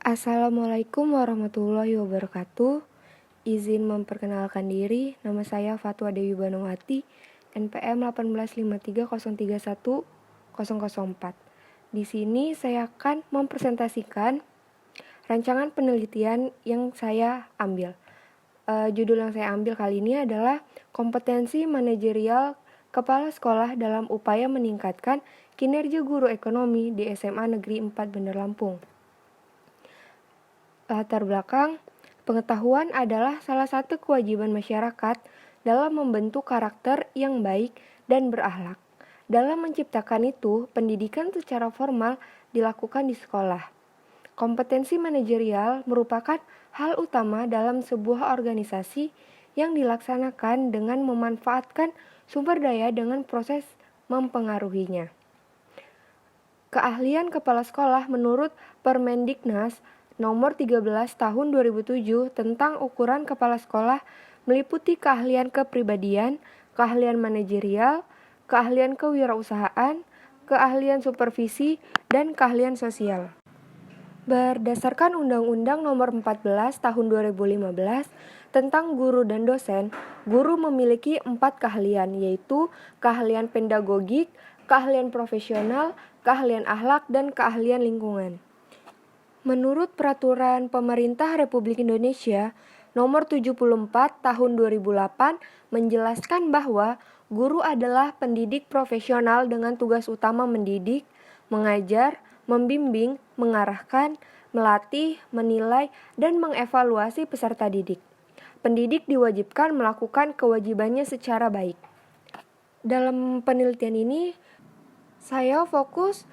Assalamualaikum warahmatullahi wabarakatuh. Izin memperkenalkan diri, nama saya Fatwa Dewi Banowati, NPM 18530310004. Di sini saya akan mempresentasikan rancangan penelitian yang saya ambil. Judul yang saya ambil kali ini adalah kompetensi manajerial kepala sekolah dalam upaya meningkatkan kinerja guru ekonomi di SMA Negeri 4 Bandar Lampung. Latar belakang, pengetahuan adalah salah satu kewajiban masyarakat dalam membentuk karakter yang baik dan berakhlak. Dalam menciptakan itu, pendidikan secara formal dilakukan di sekolah. Kompetensi manajerial merupakan hal utama dalam sebuah organisasi yang dilaksanakan dengan memanfaatkan sumber daya dengan proses mempengaruhinya. Keahlian kepala sekolah menurut Permendiknas Nomor 13 Tahun 2007 tentang ukuran kepala sekolah meliputi keahlian kepribadian, keahlian manajerial, keahlian kewirausahaan, keahlian supervisi, dan keahlian sosial. Berdasarkan Undang-Undang Nomor 14 Tahun 2015 tentang guru dan dosen, guru memiliki 4 keahlian, yaitu keahlian pedagogik, keahlian profesional, keahlian akhlak, dan keahlian lingkungan. Menurut Peraturan Pemerintah Republik Indonesia Nomor 74 Tahun 2008 menjelaskan bahwa guru adalah pendidik profesional dengan tugas utama mendidik, mengajar, membimbing, mengarahkan, melatih, menilai, dan mengevaluasi peserta didik. Pendidik diwajibkan melakukan kewajibannya secara baik. Dalam penelitian ini, saya fokus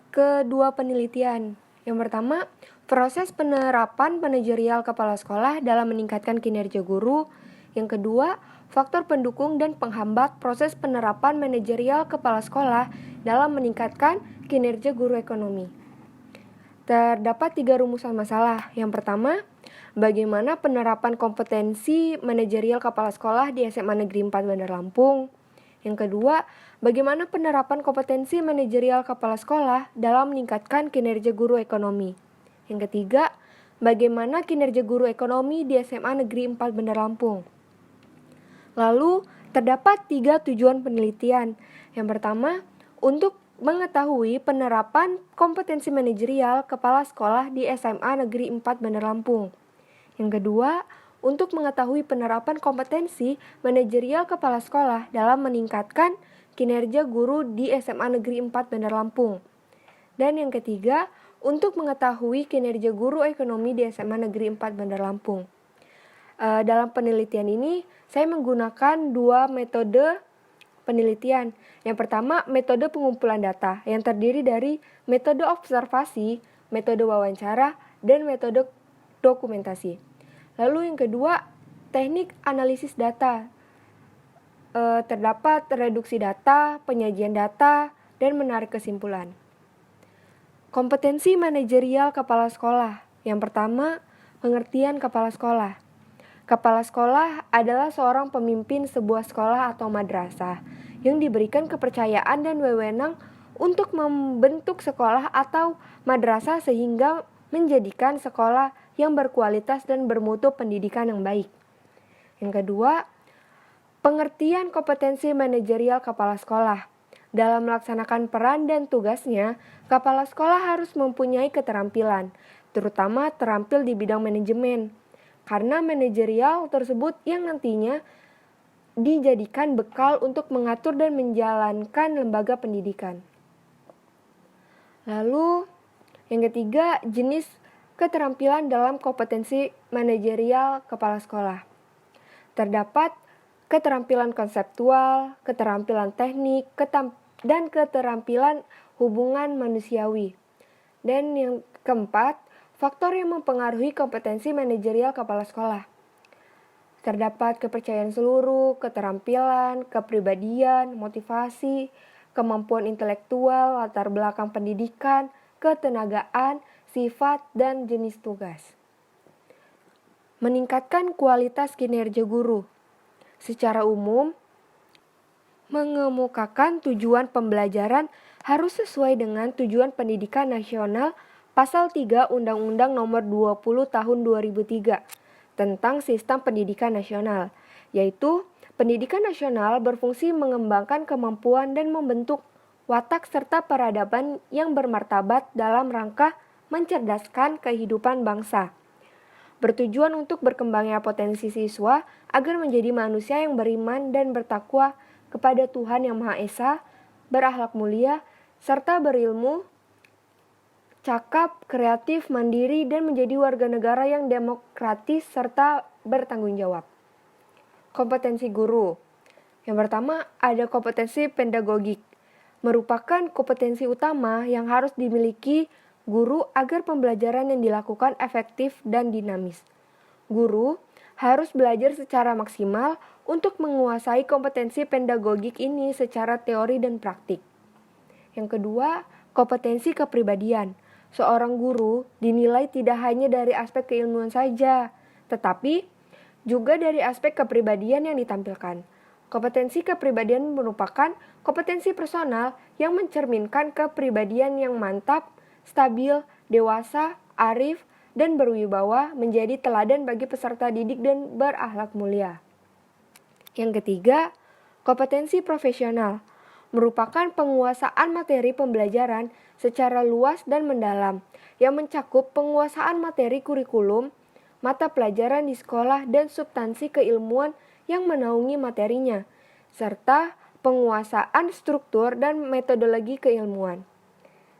ke 2 penelitian. Yang pertama, proses penerapan manajerial kepala sekolah dalam meningkatkan kinerja guru. Yang kedua, faktor pendukung dan penghambat proses penerapan manajerial kepala sekolah dalam meningkatkan kinerja guru ekonomi. Terdapat 3 rumusan masalah. Yang pertama, bagaimana penerapan kompetensi manajerial kepala sekolah di SMA Negeri 4 Bandar Lampung. Yang kedua, bagaimana penerapan kompetensi manajerial kepala sekolah dalam meningkatkan kinerja guru ekonomi. Yang ketiga, bagaimana kinerja guru ekonomi di SMA Negeri 4 Bandar Lampung. Lalu, terdapat 3 tujuan penelitian. Yang pertama, untuk mengetahui penerapan kompetensi manajerial kepala sekolah di SMA Negeri 4 Bandar Lampung. Yang kedua, untuk mengetahui penerapan kompetensi manajerial kepala sekolah dalam meningkatkan kinerja guru di SMA Negeri 4 Bandar Lampung. Dan yang ketiga, untuk mengetahui kinerja guru ekonomi di SMA Negeri 4 Bandar Lampung. Dalam penelitian ini, saya menggunakan 2 metode penelitian. Yang pertama, metode pengumpulan data yang terdiri dari metode observasi, metode wawancara, dan metode dokumentasi. Lalu yang kedua, teknik analisis data. Terdapat reduksi data, penyajian data, dan menarik kesimpulan. Kompetensi manajerial kepala sekolah. Yang pertama, pengertian kepala sekolah. Kepala sekolah adalah seorang pemimpin sebuah sekolah atau madrasah yang diberikan kepercayaan dan wewenang untuk membentuk sekolah atau madrasah sehingga menjadikan sekolah yang berkualitas dan bermutu pendidikan yang baik. Yang kedua, pengertian kompetensi manajerial kepala sekolah. Dalam melaksanakan peran dan tugasnya, kepala sekolah harus mempunyai keterampilan, terutama terampil di bidang manajemen. Karena manajerial tersebut yang nantinya dijadikan bekal untuk mengatur dan menjalankan lembaga pendidikan. Lalu, yang ketiga, jenis keterampilan dalam kompetensi manajerial kepala sekolah. Terdapat keterampilan konseptual, keterampilan teknik, dan keterampilan hubungan manusiawi. Dan yang keempat, faktor yang mempengaruhi kompetensi manajerial kepala sekolah. Terdapat kepercayaan seluruh, keterampilan, kepribadian, motivasi, kemampuan intelektual, latar belakang pendidikan, ketenagaan, sifat, dan jenis tugas. Meningkatkan kualitas kinerja guru. Secara umum, mengemukakan tujuan pembelajaran harus sesuai dengan tujuan pendidikan nasional Pasal 3 Undang-Undang Nomor 20 Tahun 2003 tentang Sistem Pendidikan Nasional, yaitu pendidikan nasional berfungsi mengembangkan kemampuan dan membentuk watak serta peradaban yang bermartabat dalam rangka mencerdaskan kehidupan bangsa. Bertujuan untuk berkembangnya potensi siswa agar menjadi manusia yang beriman dan bertakwa kepada Tuhan Yang Maha Esa, berakhlak mulia, serta berilmu, cakap, kreatif, mandiri, dan menjadi warga negara yang demokratis serta bertanggung jawab. Kompetensi guru. Yang pertama ada kompetensi pedagogik, merupakan kompetensi utama yang harus dimiliki guru agar pembelajaran yang dilakukan efektif dan dinamis. Guru harus belajar secara maksimal untuk menguasai kompetensi pedagogik ini secara teori dan praktik. Yang kedua, kompetensi kepribadian. Seorang guru dinilai tidak hanya dari aspek keilmuan saja, tetapi juga dari aspek kepribadian yang ditampilkan. Kompetensi kepribadian merupakan kompetensi personal yang mencerminkan kepribadian yang mantap, stabil, dewasa, arif, dan berwibawa, menjadi teladan bagi peserta didik dan berakhlak mulia. Yang ketiga, kompetensi profesional merupakan penguasaan materi pembelajaran secara luas dan mendalam yang mencakup penguasaan materi kurikulum, mata pelajaran di sekolah, dan substansi keilmuan yang menaungi materinya, serta penguasaan struktur dan metodologi keilmuan.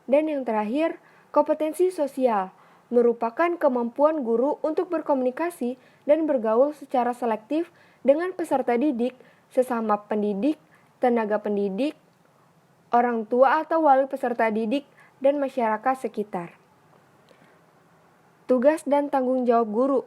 Dan yang terakhir, kompetensi sosial merupakan kemampuan guru untuk berkomunikasi dan bergaul secara selektif dengan peserta didik, sesama pendidik, tenaga pendidik, orang tua atau wali peserta didik, dan masyarakat sekitar. Tugas dan tanggung jawab guru.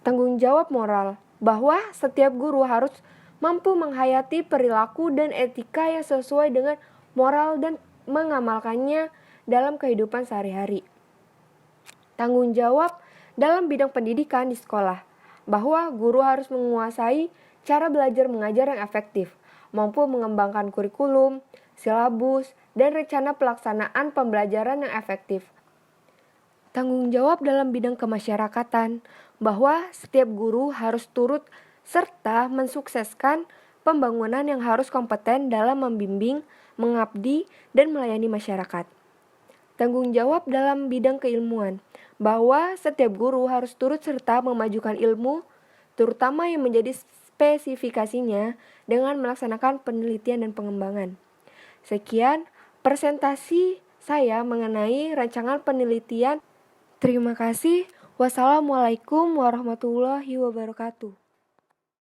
Tanggung jawab moral, bahwa setiap guru harus mampu menghayati perilaku dan etika yang sesuai dengan moral dan mengamalkannya dalam kehidupan sehari-hari. Tanggung jawab dalam bidang pendidikan di sekolah, bahwa guru harus menguasai cara belajar mengajar yang efektif, mampu mengembangkan kurikulum, silabus, dan rencana pelaksanaan pembelajaran yang efektif. Tanggung jawab dalam bidang kemasyarakatan, bahwa setiap guru harus turut serta mensukseskan pembangunan yang harus kompeten dalam membimbing, mengabdi, dan melayani masyarakat. Tanggung jawab dalam bidang keilmuan, bahwa setiap guru harus turut serta memajukan ilmu, terutama yang menjadi spesifikasinya dengan melaksanakan penelitian dan pengembangan. Sekian presentasi saya mengenai rancangan penelitian. Terima kasih. Wassalamualaikum warahmatullahi wabarakatuh.